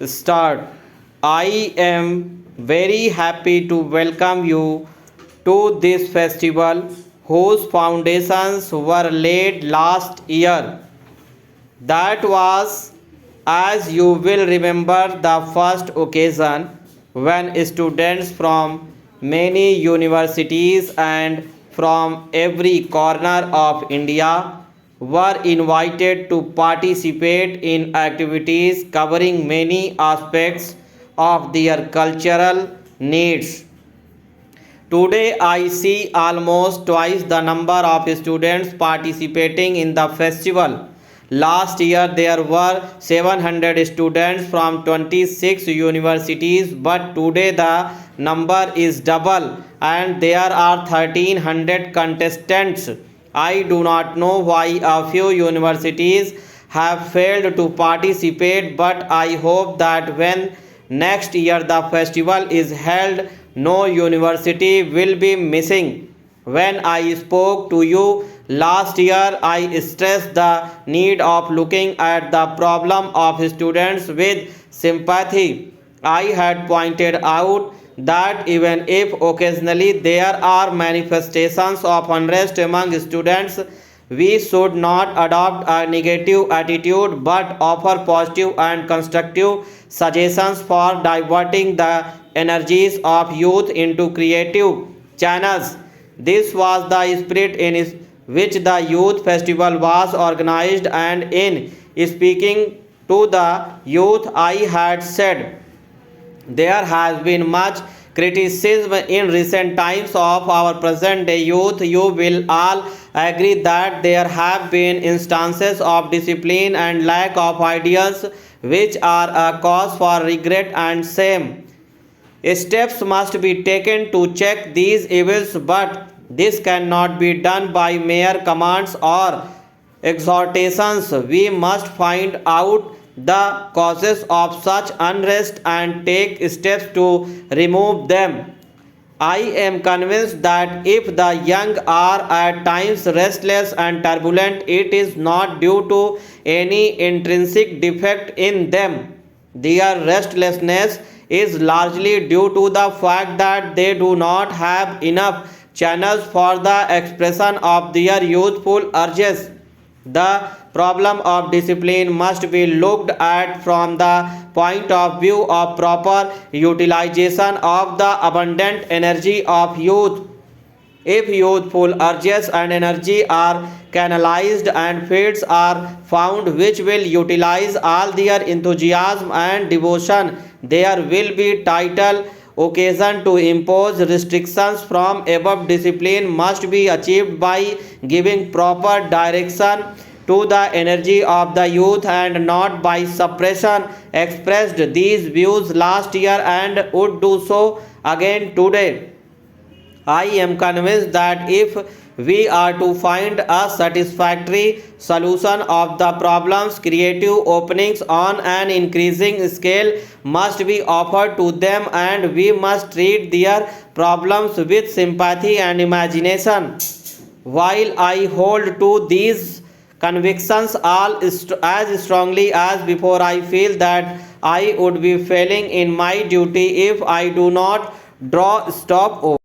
start. I am very happy to welcome you to this festival whose foundations were laid last year. That was, as you will remember, the first occasion when students from many universities and from every corner of India were invited to participate in activities covering many aspects of their cultural needs. Today, I see almost twice the number of students participating in the festival. Last year, there were 700 students from 26 universities, but today the number is double and there are 1300 contestants. I do not know why a few universities have failed to participate, but I hope that when next year the festival is held, no university will be missing. When I spoke to you last year, I stressed the need of looking at the problem of students with sympathy. I had pointed out that even if occasionally there are manifestations of unrest among students, we should not adopt a negative attitude but offer positive and constructive suggestions for diverting the energies of youth into creative channels. This was the spirit in which the youth festival was organized, and in speaking to the youth, I had said there has been much criticism in recent times of our present day youth. You will all agree that there have been instances of discipline and lack of ideas which are a cause for regret and shame. Steps must be taken to check these evils, but this cannot be done by mere commands or exhortations. We must find out the causes of such unrest and take steps to remove them. I am convinced that if the young are at times restless and turbulent, it is not due to any intrinsic defect in them. Their restlessness is largely due to the fact that they do not have enough channels for the expression of their youthful urges. The problem of discipline must be looked at from the point of view of proper utilization of the abundant energy of youth. If youthful urges and energy are canalized and fields are found which will utilize all their enthusiasm and devotion, there will be title occasion to impose restrictions from above. Discipline must be achieved by giving proper direction to the energy of the youth and not by suppression. Expressed these views last year and would do so again today. I am convinced that if we are to find a satisfactory solution of the problems, creative openings on an increasing scale must be offered to them, and we must treat their problems with sympathy and imagination. While I hold to these convictions as strongly as before, I feel that I would be failing in my duty if I do not draw stop over.